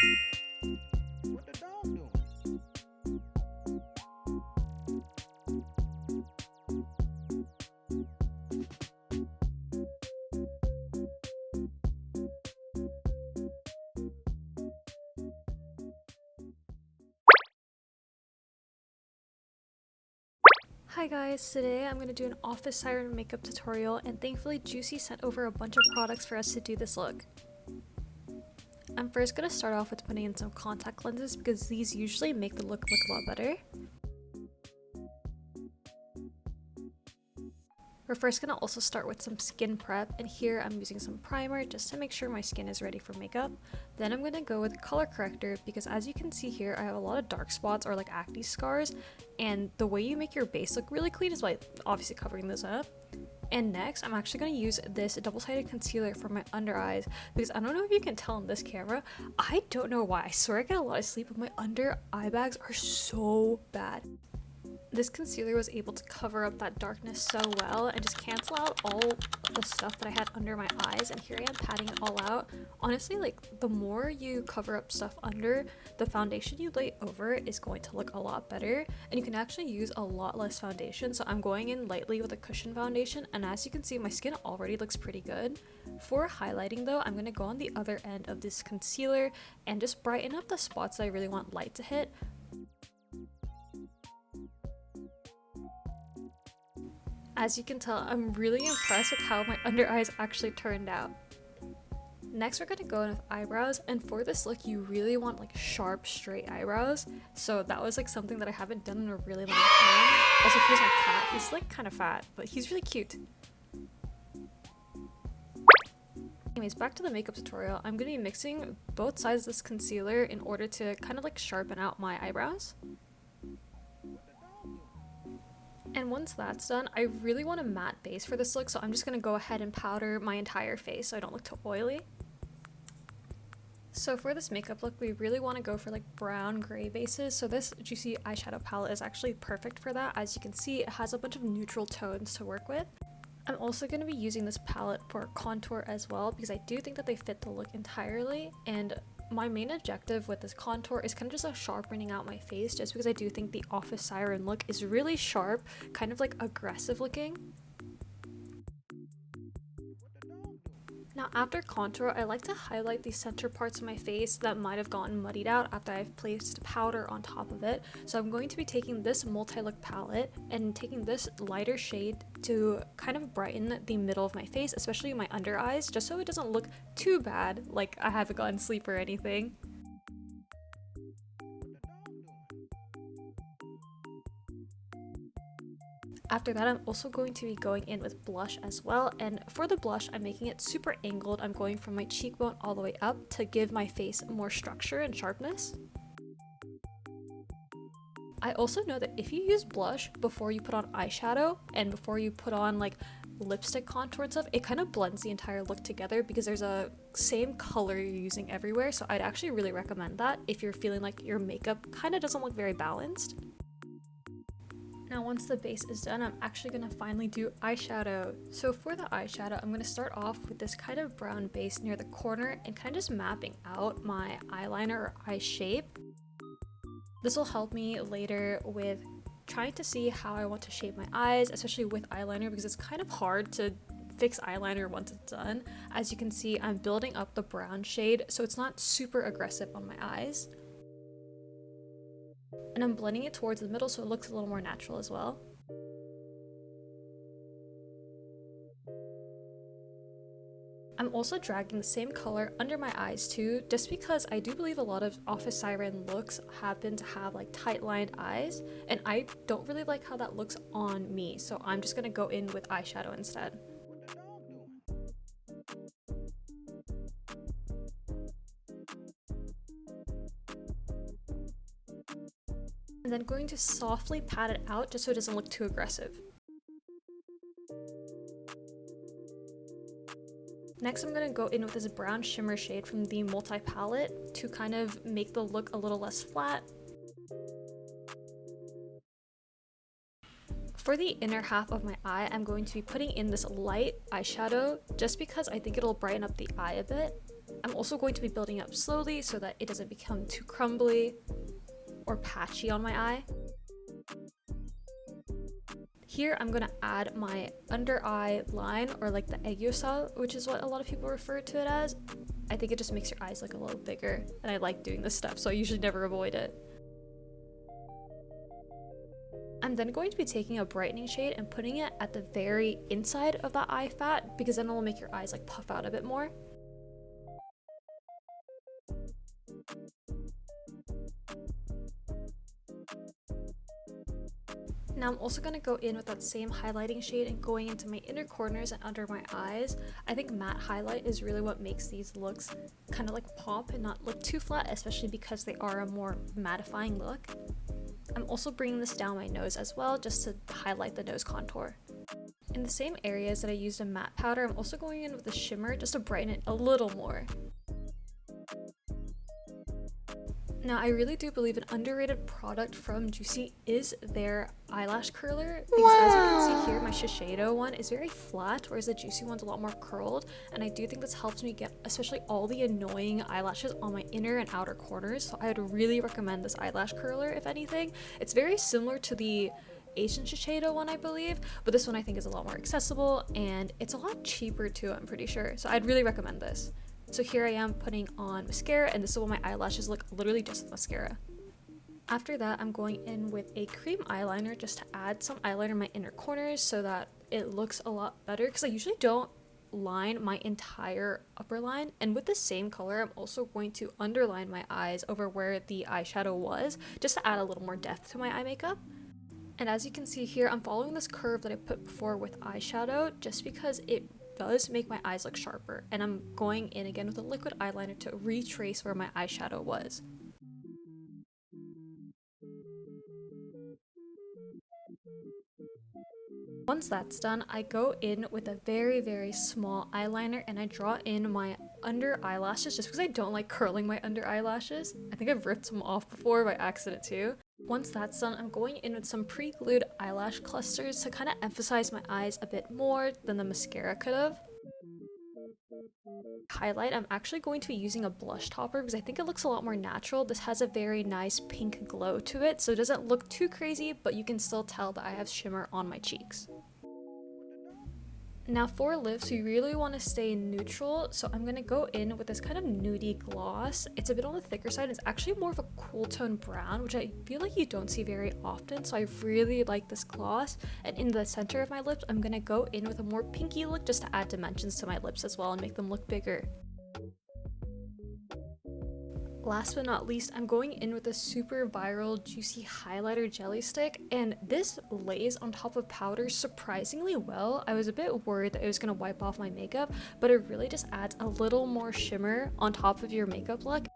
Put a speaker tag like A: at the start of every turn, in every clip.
A: What the dog doing?
B: Hi guys, today I'm going to do an office siren makeup tutorial, and thankfully Joocyee sent over a bunch of products for us to do this look. I'm first going to start off with putting in some contact lenses because these usually make the look a lot better. We're first going to also start with some skin prep, and here I'm using some primer just to make sure my skin is ready for makeup. Then I'm going to go with color corrector because as you can see here I have a lot of dark spots or like acne scars, and the way you make your base look really clean is by obviously covering this up. And next I'm actually going to use this double-sided concealer for my under eyes because I don't know if you can tell in this camera, I don't know why, I swear I get a lot of sleep but my under eye bags are so bad. This concealer was able to cover up that darkness so well and just cancel out all the stuff that I had under my eyes, and here I am patting it all out. Honestly, like, the more you cover up stuff under, the foundation you lay over it is going to look a lot better, and you can actually use a lot less foundation. So I'm going in lightly with a cushion foundation, and as you can see my skin already looks pretty good. For highlighting though, I'm going to go on the other end of this concealer and just brighten up the spots that I really want light to hit. As you can tell, I'm really impressed with how my under eyes actually turned out. Next, we're going to go in with eyebrows, and for this look, you really want like sharp, straight eyebrows. So that was like something that I haven't done in a really long time. Also, here's my cat. He's like kind of fat, but he's really cute. Anyways, back to the makeup tutorial. I'm going to be mixing both sides of this concealer in order to kind of like sharpen out my eyebrows. And once that's done, I really want a matte base for this look, so I'm just going to go ahead and powder my entire face so I don't look too oily. So for this makeup look, we really want to go for like brown gray bases, so this Joocyee eyeshadow palette is actually perfect for that. As you can see, it has a bunch of neutral tones to work with. I'm also going to be using this palette for contour as well because I do think that they fit the look entirely, and my main objective with this contour is kind of just a sharpening out my face, just because I do think the office siren look is really sharp, kind of like aggressive looking. Now after contour, I like to highlight the center parts of my face that might have gotten muddied out after I've placed powder on top of it. So I'm going to be taking this multi-look palette and taking this lighter shade to kind of brighten the middle of my face, especially my under eyes, just so it doesn't look too bad like I haven't gotten sleep or anything. After that, I'm also going to be going in with blush as well, and for the blush, I'm making it super angled. I'm going from my cheekbone all the way up to give my face more structure and sharpness. I also know that if you use blush before you put on eyeshadow and before you put on like lipstick contour and stuff, it kind of blends the entire look together because there's a same color you're using everywhere, so I'd actually really recommend that if you're feeling like your makeup kind of doesn't look very balanced. Now once the base is done, I'm actually going to finally do eyeshadow. So for the eyeshadow, I'm going to start off with this kind of brown base near the corner and kind of just mapping out my eyeliner or eye shape. This will help me later with trying to see how I want to shape my eyes, especially with eyeliner, because it's kind of hard to fix eyeliner once it's done. As you can see, I'm building up the brown shade so it's not super aggressive on my eyes. And I'm blending it towards the middle so it looks a little more natural as well. I'm also dragging the same color under my eyes too, just because I do believe a lot of office siren looks happen to have like tight lined eyes, and I don't really like how that looks on me, so I'm just gonna go in with eyeshadow instead. And then going to softly pat it out just so it doesn't look too aggressive. Next, I'm going to go in with this brown shimmer shade from the multi palette to kind of make the look a little less flat. For the inner half of my eye, I'm going to be putting in this light eyeshadow just because I think it'll brighten up the eye a bit. I'm also going to be building up slowly so that it doesn't become too crumbly or patchy on my eye. Here I'm gonna add my under eye line, or like the aegyosal, which is what a lot of people refer to it as. I think it just makes your eyes look a little bigger, and I like doing this step, so I usually never avoid it. I'm then going to be taking a brightening shade and putting it at the very inside of that eye fat, because then it will make your eyes like puff out a bit more. Now I'm also going to go in with that same highlighting shade and going into my inner corners and under my eyes. I think matte highlight is really what makes these looks kind of like pop and not look too flat, especially because they are a more mattifying look. I'm also bringing this down my nose as well, just to highlight the nose contour. In the same areas that I used a matte powder, I'm also going in with a shimmer just to brighten it a little more. Now, I really do believe an underrated product from Joocyee is their eyelash curler, because as you can see here, my Shiseido one is very flat, whereas the Joocyee one's a lot more curled, and I do think this helps me get especially all the annoying eyelashes on my inner and outer corners, so I would really recommend this eyelash curler if anything. It's very similar to the Asian Shiseido one, I believe, but this one I think is a lot more accessible, and it's a lot cheaper too, I'm pretty sure, so I'd really recommend this. So here I am putting on mascara, and this is what my eyelashes look, literally just with mascara. After that, I'm going in with a cream eyeliner just to add some eyeliner in my inner corners so that it looks a lot better, because I usually don't line my entire upper line. And with the same color, I'm also going to underline my eyes over where the eyeshadow was, just to add a little more depth to my eye makeup. And as you can see here, I'm following this curve that I put before with eyeshadow just because it does make my eyes look sharper, and I'm going in again with a liquid eyeliner to retrace where my eyeshadow was. Once that's done, I go in with a very small eyeliner and I draw in my under eyelashes just because I don't like curling my under eyelashes. I think I've ripped them off before by accident too. Once that's done, I'm going in with some pre-glued eyelash clusters to kind of emphasize my eyes a bit more than the mascara could have. Highlight, I'm actually going to be using a blush topper because I think it looks a lot more natural. This has a very nice pink glow to it, so it doesn't look too crazy, but you can still tell that I have shimmer on my cheeks. Now for lips, we really want to stay neutral, so I'm going to go in with this kind of nudie gloss. It's a bit on the thicker side. It's actually more of a cool tone brown, which I feel like you don't see very often, so I really like this gloss. And in the center of my lips, I'm going to go in with a more pinky look just to add dimensions to my lips as well and make them look bigger. Last but not least, I'm going in with a super viral Joocyee highlighter jelly stick, and this lays on top of powder surprisingly well. I was a bit worried that it was going to wipe off my makeup, but it really just adds a little more shimmer on top of your makeup look.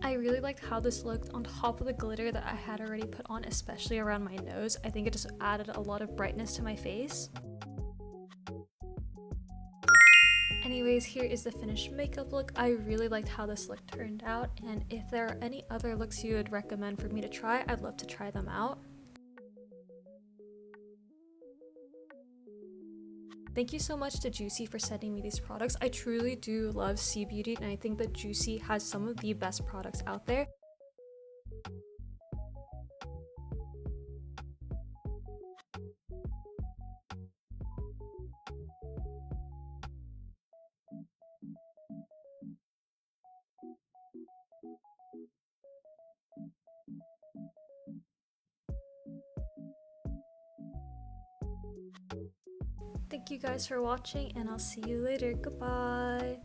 B: I really liked how this looked on top of the glitter that I had already put on, especially around my nose. I think it just added a lot of brightness to my face. Anyways, here is the finished makeup look. I really liked how this look turned out, and if there are any other looks you would recommend for me to try, I'd love to try them out. Thank you so much to Joocyee for sending me these products. I truly do love C Beauty, and I think that Joocyee has some of the best products out there. Thank you guys for watching, and I'll see you later. Goodbye!